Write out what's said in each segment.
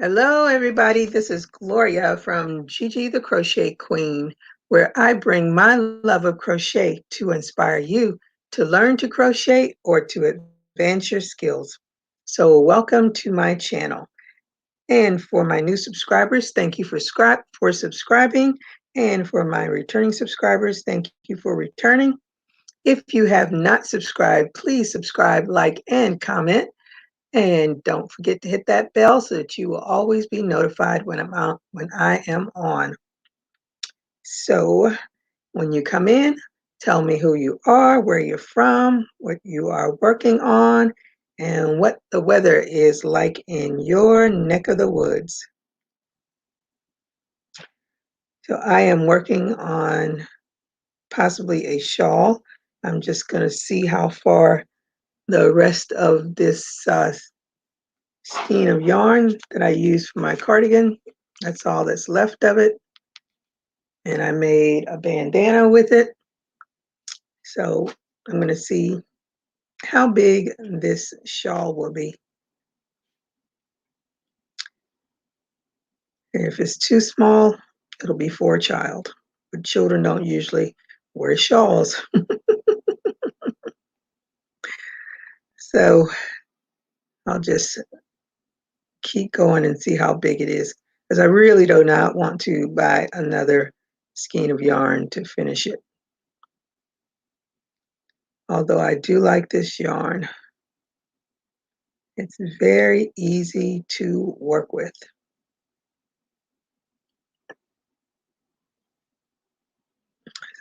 Hello, everybody. This is Gloria from Gigi the Crochet Queen, where I bring my love of crochet to inspire you to learn to crochet or to advance your skills. So, welcome to my channel. And for my new subscribers, thank you for subscribing. And for my returning subscribers, thank you for returning. If you have not subscribed, please subscribe, like, and comment. And don't forget to hit that bell so that you will always be notified when I am on. So when you come in, tell me who you are, where you're from, what you are working on, and what the weather is like in your neck of the woods. So I am working on possibly a shawl. I'm just going to see how far the rest of this skein of yarn that I used for my cardigan. That's all that's left of it. And I made a bandana with it. So I'm going to see how big this shawl will be. And if it's too small, it'll be for a child. But children don't usually wear shawls. So I'll just keep going and see how big it is, because I really do not want to buy another skein of yarn to finish it. Although I do like this yarn. It's very easy to work with.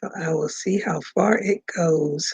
So I will see how far it goes.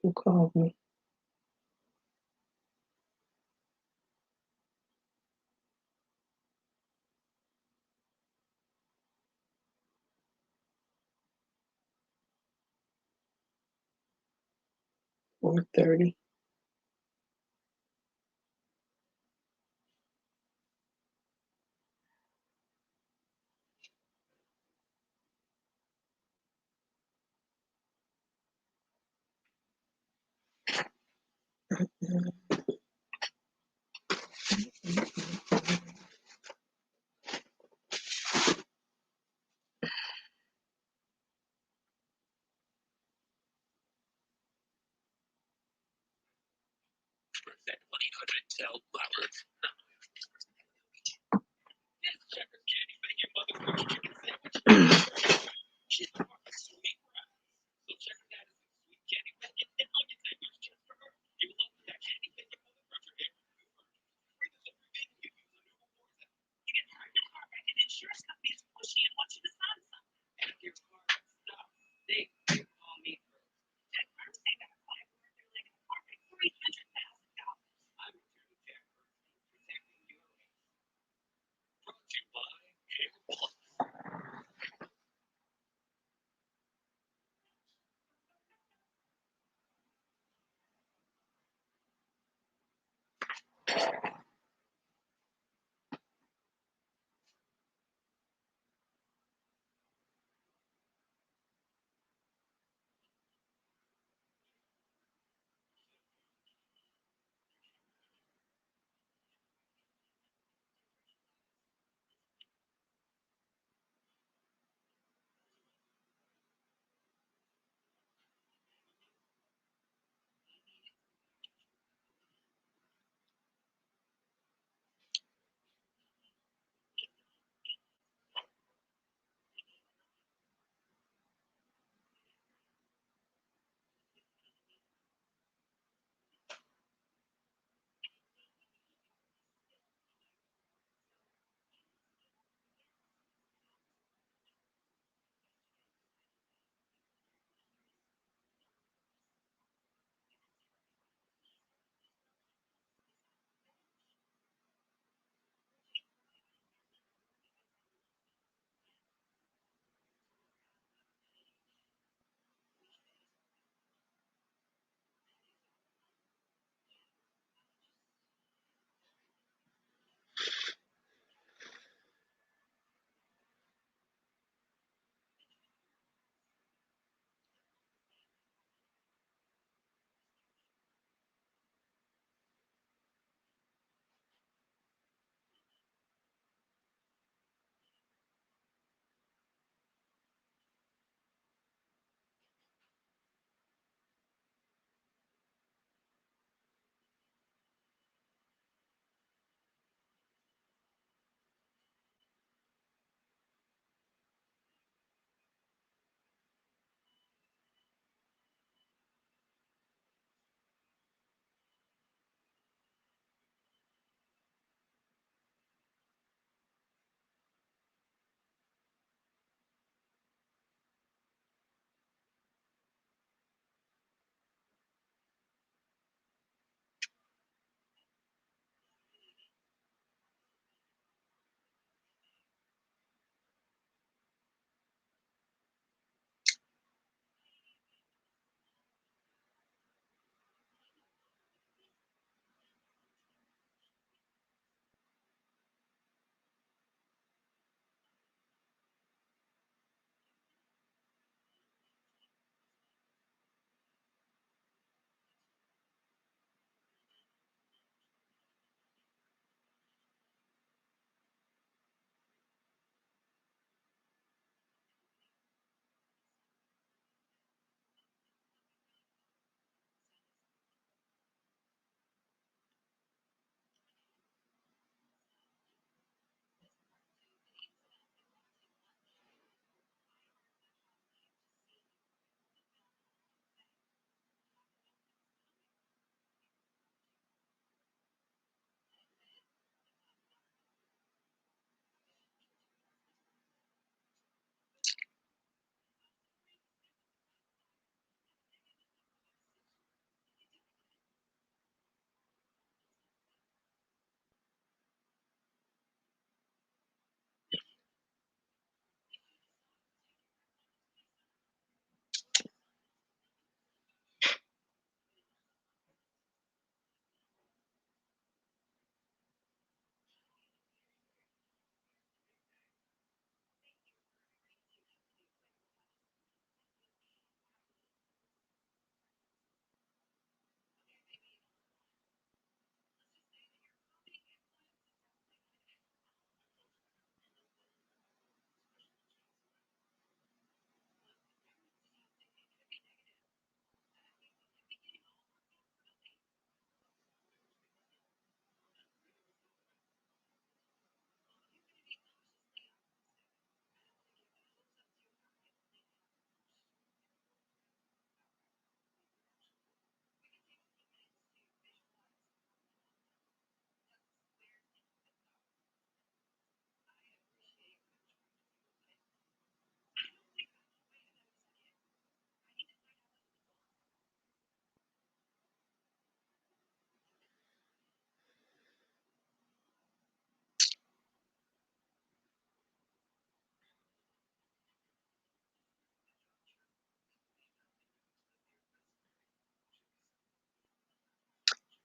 Who called me? $4:30.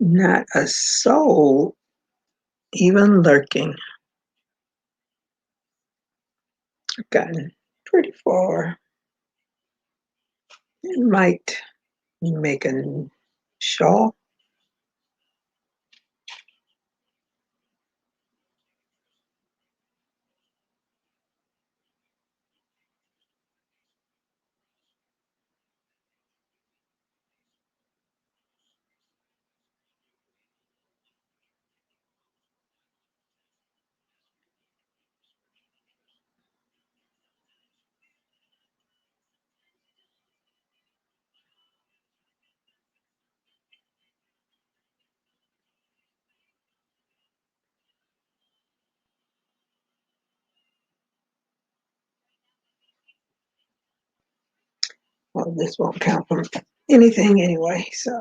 Not a soul even lurking. I've gotten pretty far. It might make a shawl. Well, this won't count for anything anyway, so.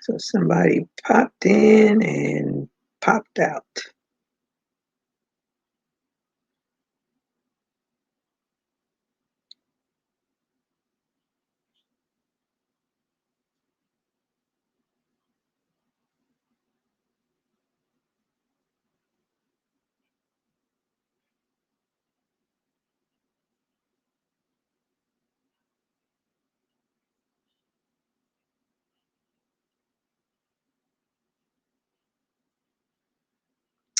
So somebody popped in and popped out.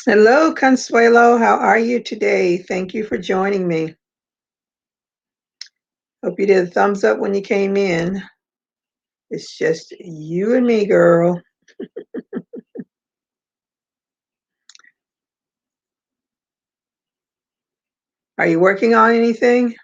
Hello, Consuelo. How are you today? Thank you for joining me. Hope you did a thumbs up when you came in. It's just you and me, girl. Are you working on anything?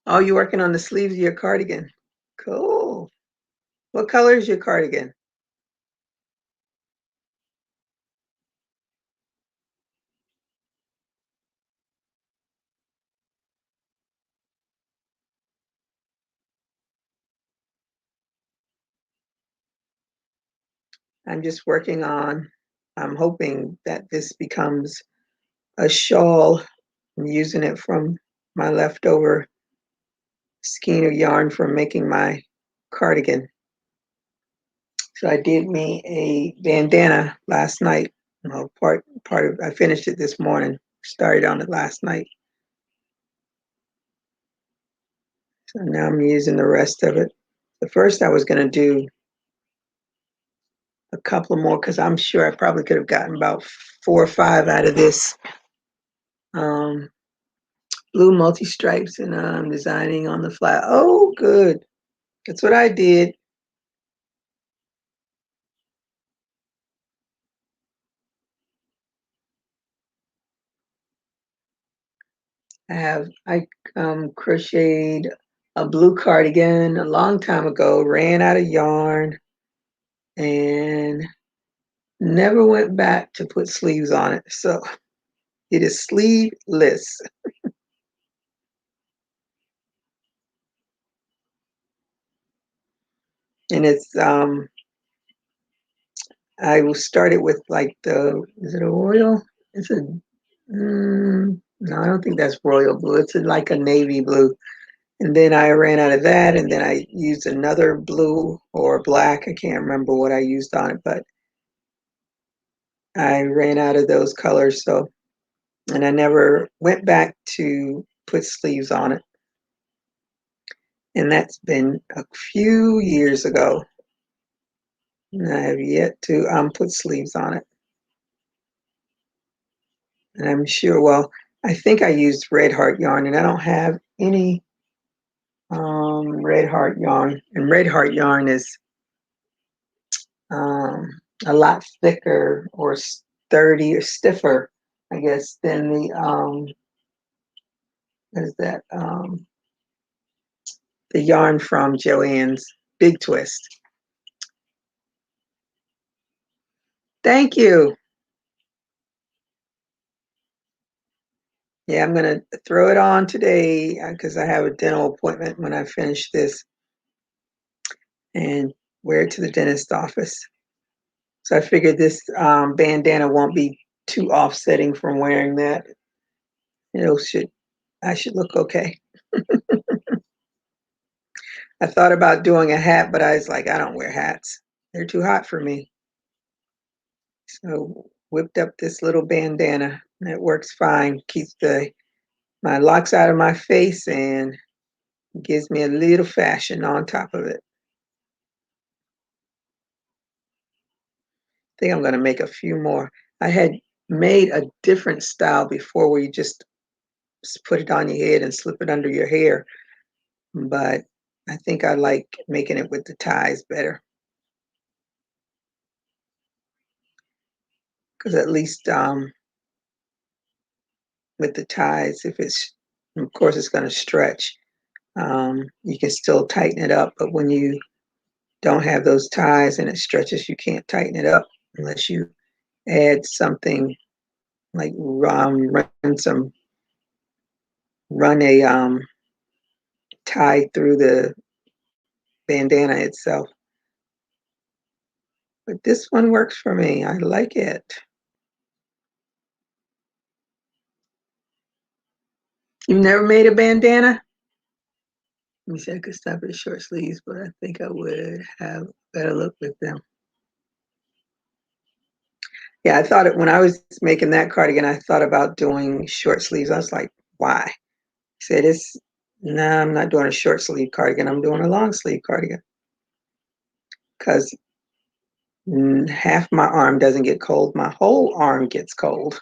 Oh, you're working on the sleeves of your cardigan. Cool. What color is your cardigan? I'm just working on I'm hoping that this becomes a shawl. I'm using it from my leftover skein of yarn from making my cardigan. So I did me a bandana last night. Well, I finished it this morning. Started on it last night. So now I'm using the rest of it. The first I was going to do a couple more because I'm sure I probably could have gotten about 4 or 5 out of this um, blue multi-stripes, and I'm designing on the fly. Oh, good. That's what I did. I crocheted a blue cardigan a long time ago, ran out of yarn, and never went back to put sleeves on it. So it is sleeveless. And it's I will start it with like is it a royal? It's a no, I don't think that's royal blue. It's like a navy blue. And then I ran out of that, and then I used another blue or black. I can't remember what I used on it, but I ran out of those colors. So, and I never went back to put sleeves on it. And that's been a few years ago. And I have yet to put sleeves on it. And I'm sure, well, I think I used Red Heart yarn, and I don't have any Red Heart yarn. And Red Heart yarn is a lot thicker or sturdy or stiffer, I guess, than what is that? The yarn from Joann's Big Twist. Thank you. Yeah, I'm gonna throw it on today because I have a dental appointment when I finish this, and wear it to the dentist office. So I figured this bandana won't be too offsetting from wearing that. I should look okay. I thought about doing a hat, but I was like, I don't wear hats. They're too hot for me. So whipped up this little bandana. It works fine. Keeps my locks out of my face and gives me a little fashion on top of it. I think I'm going to make a few more. I had made a different style before where you just put it on your head and slip it under your hair, but I think I like making it with the ties better because at least with the ties, if it's, of course, it's going to stretch. You can still tighten it up, but when you don't have those ties and it stretches, you can't tighten it up unless you add something like run a tie through the bandana itself. But this one works for me. I like it. You've never made a bandana? Let me see, I could stop at short sleeves, but I think I would have better luck with them. Yeah, I thought it when I was making that cardigan, I thought about doing short sleeves. I was like, why? I said, no, I'm not doing a short sleeve cardigan. I'm doing a long sleeve cardigan because half my arm doesn't get cold. My whole arm gets cold.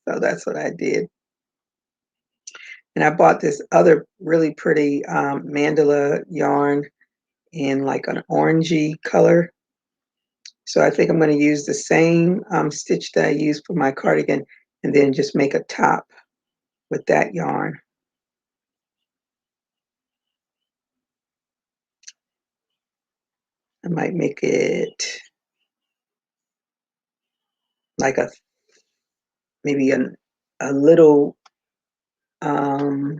So that's what I did. And I bought this other really pretty mandala yarn in like an orangey color. So I think I'm going to use the same stitch that I used for my cardigan and then just make a top with that yarn. I might make it like maybe a little um,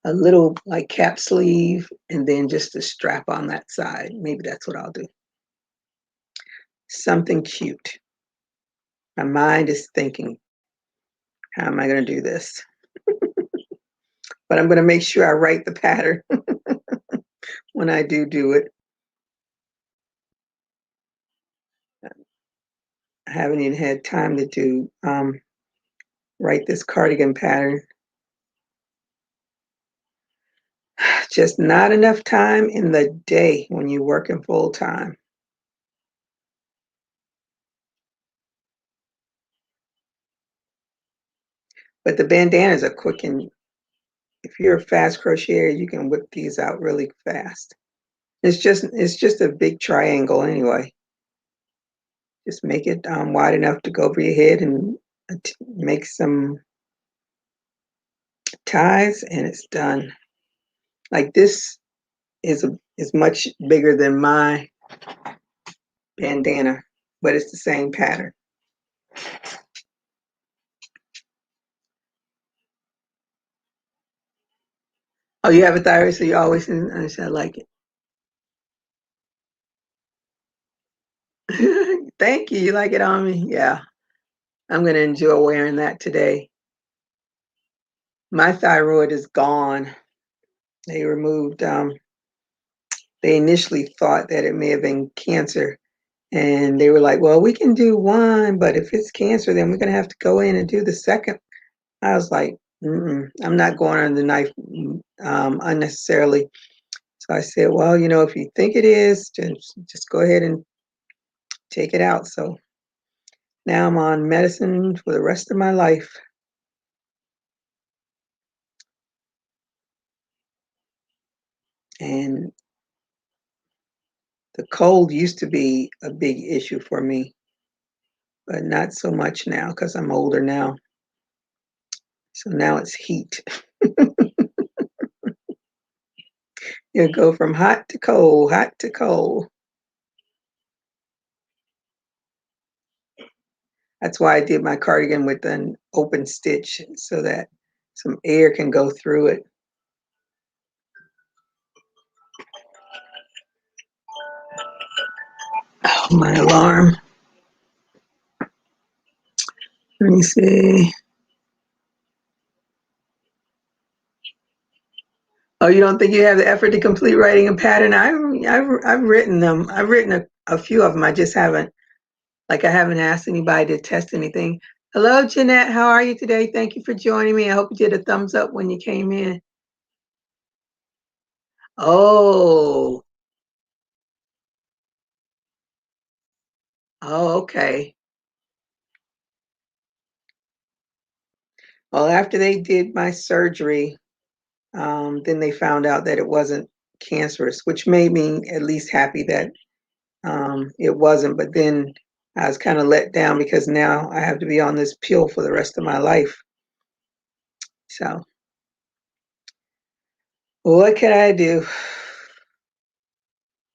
a little like cap sleeve and then just a strap on that side. Maybe that's what I'll do. something cute. My mind is thinking, how am I going to do this? But I'm going to make sure I write the pattern when I do it. I haven't even had time to do write this cardigan pattern. Just not enough time in the day when you're working full time. But the bandanas are quick, and if you're a fast crocheter, you can whip these out really fast. It's just a big triangle anyway. Just make it wide enough to go over your head and make some ties, and it's done. Like this is much bigger than my bandana, but it's the same pattern. Oh, you have a thyroid, so you always I like it. Thank you. You like it on me? Yeah. I'm gonna enjoy wearing that today. My thyroid is gone. They removed they initially thought that it may have been cancer. And they were like, well, we can do one, but if it's cancer, then we're gonna have to go in and do the second. I was like, I'm not going under the knife unnecessarily. So I said, well, if you think it is, just go ahead and take it out. So now I'm on medicine for the rest of my life. And the cold used to be a big issue for me, but not so much now because I'm older now. So now it's heat. You go from hot to cold, hot to cold. That's why I did my cardigan with an open stitch so that some air can go through it. Oh, my alarm. Let me see. Oh, you don't think you have the effort to complete writing a pattern? I've written them. I've written a few of them. I just haven't, like, I haven't asked anybody to test anything. Hello, Jeanette. How are you today? Thank you for joining me. I hope you did a thumbs up when you came in. Oh, oh, okay. Well, after they did my surgery, then they found out that it wasn't cancerous, which made me at least happy that it wasn't. But then I was kind of let down because now I have to be on this pill for the rest of my life. So what can I do?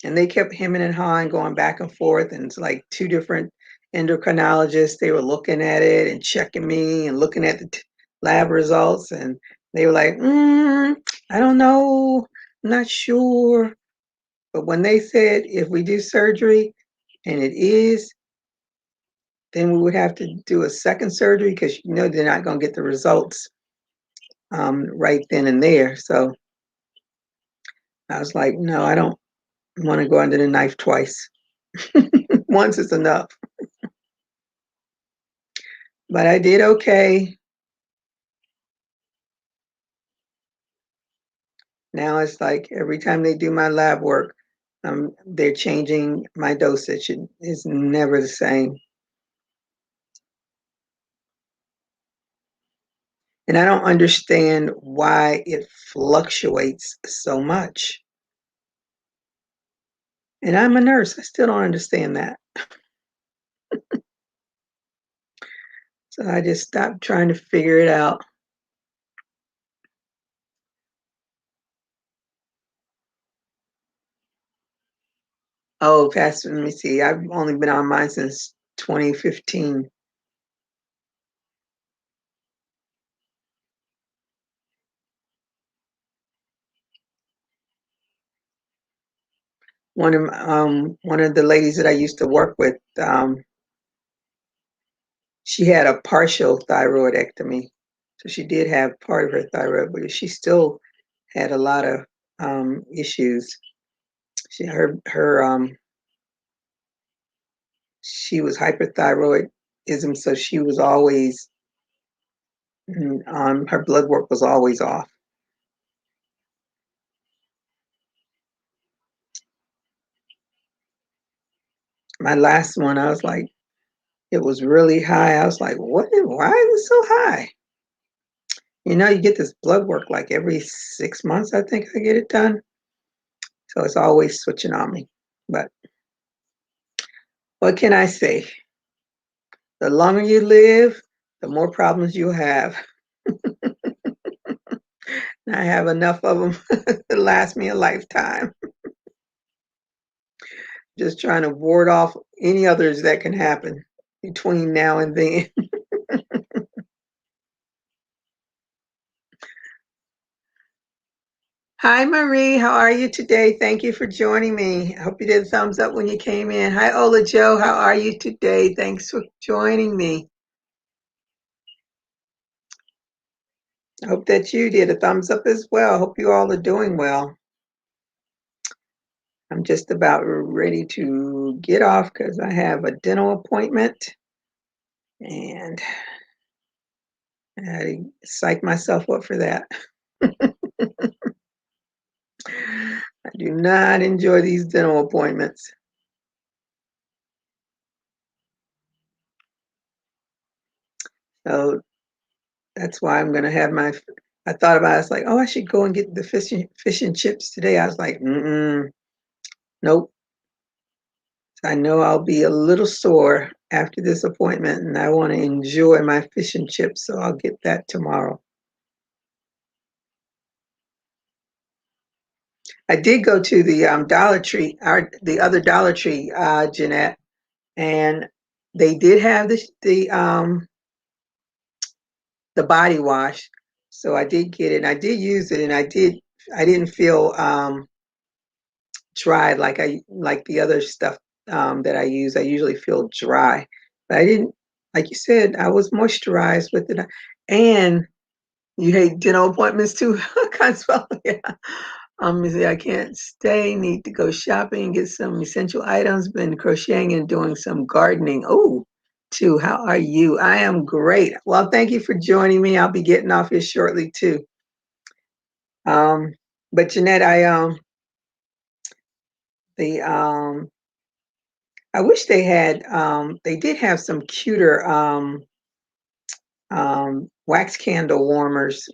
And they kept hemming and hawing, going back and forth, and it's like two different endocrinologists. They were looking at it and checking me and looking at the lab results, and they were like, I don't know, I'm not sure. But when they said if we do surgery and it is, then we would have to do a second surgery because they're not going to get the results right then and there. So I was like, no, I don't want to go under the knife twice. Once is enough. But I did okay. Now it's like every time they do my lab work, they're changing my dosage. It is never the same. And I don't understand why it fluctuates so much. And I'm a nurse. I still don't understand that. So I just stopped trying to figure it out. Oh, Pastor, let me see. I've only been on mine since 2015. one of the ladies that I used to work with, she had a partial thyroidectomy. So she did have part of her thyroid, but she still had a lot of issues. She was hyperthyroidism, so she was always her blood work was always off. My last one, I was like, it was really high. I was like, why is it so high? You know, you get this blood work like every 6 months, I think I get it done. So it's always switching on me. But what can I say? The longer you live, the more problems you have. And I have enough of them to last me a lifetime. Just trying to ward off any others that can happen between now and then. Hi, Marie. How are you today? Thank you for joining me. I hope you did a thumbs up when you came in. Hi, Ola Joe. How are you today? Thanks for joining me. I hope that you did a thumbs up as well. I hope you all are doing well. I'm just about ready to get off because I have a dental appointment and I psych myself up for that. I do not enjoy these dental appointments. So that's why I'm going to have I thought about it. I was like, oh, I should go and get the fish and chips today. I was like, nope. I know I'll be a little sore after this appointment and I want to enjoy my fish and chips. So I'll get that tomorrow. I did go to the Dollar Tree, the other Dollar Tree, Jeanette, and they did have the body wash. So I did get it. And I did use it, and I didn't feel dry like the other stuff that I use. I usually feel dry, but I didn't. Like you said, I was moisturized with it, and you hate dental appointments too, Consuelo. Yeah. See, I can't stay. Need to go shopping and get some essential items. Been crocheting and doing some gardening. Oh, too. How are you? I am great. Well, thank you for joining me. I'll be getting off here shortly too. But Jeanette, the I wish they had. They did have some cuter wax candle warmers.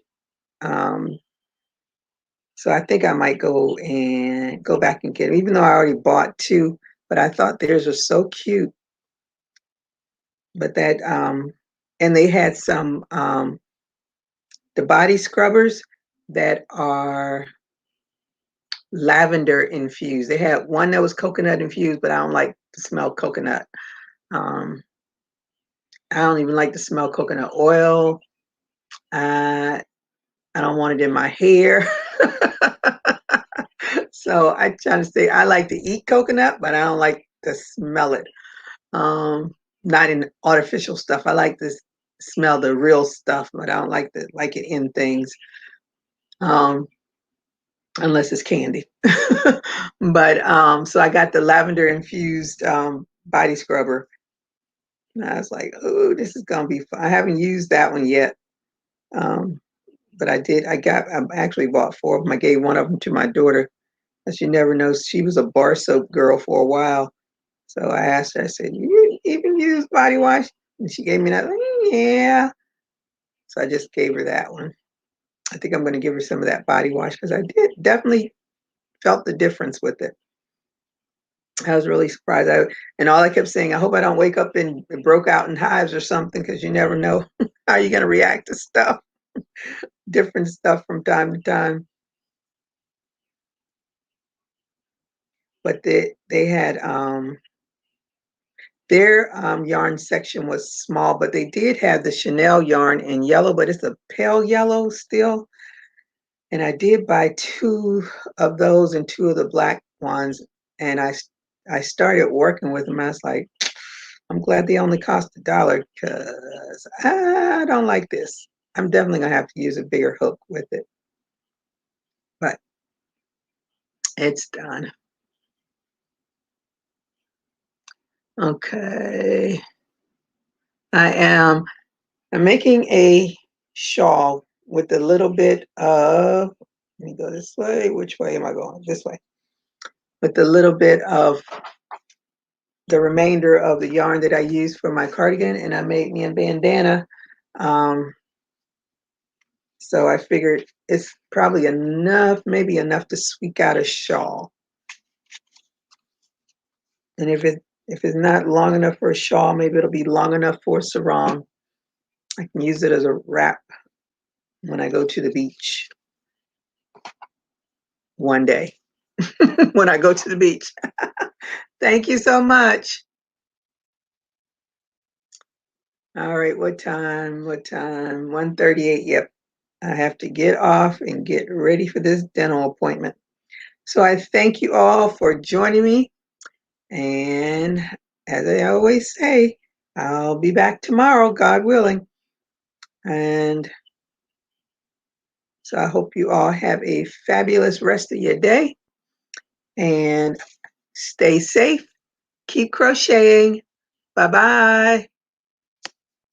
Um, So I think I might go back and get them, even though I already bought two, but I thought theirs were so cute. But and they had some, the body scrubbers that are lavender infused. They had one that was coconut infused, but I don't like to smell coconut. Um, I don't even like to smell coconut oil. Uh, I don't want it in my hair. So I try to say I like to eat coconut, but I don't like to smell it. Not in artificial stuff. I like to smell the real stuff, but I don't like it in things. Um, unless it's candy. But so I got the lavender infused body scrubber. And I was like, oh, this is gonna be fun. I haven't used that one yet. Um, but I actually bought four of them. I gave one of them to my daughter. As you never know, she was a bar soap girl for a while. So I asked her, I said, you even use body wash? And she gave me that, yeah. So I just gave her that one. I think I'm going to give her some of that body wash because I did definitely felt the difference with it. I was really surprised. And all I kept saying, I hope I don't wake up and broke out in hives or something because you never know how you're going to react to stuff, different stuff from time to time. But they had their yarn section was small, but they did have the Chanel yarn in yellow, but it's a pale yellow still. And I did buy two of those and two of the black ones. and I started working with them. I was like, I'm glad they only cost $1 because I don't like this. I'm definitely gonna have to use a bigger hook with it, but it's done. Okay, I'm making a shawl with a little bit of, let me go this way. Which way am I going? This way. With a little bit of the remainder of the yarn that I used for my cardigan, and I made me a bandana. Um, so I figured it's probably enough, maybe enough to squeak out a shawl. And if it's not long enough for a shawl, maybe it'll be long enough for a sarong. I can use it as a wrap when I go to the beach one day. When I go to the beach. Thank you so much. All right, what time? What time? 1:38. Yep. I have to get off and get ready for this dental appointment. So I thank you all for joining me. And as I always say, I'll be back tomorrow, God willing. And so I hope you all have a fabulous rest of your day and stay safe. Keep crocheting. Bye bye.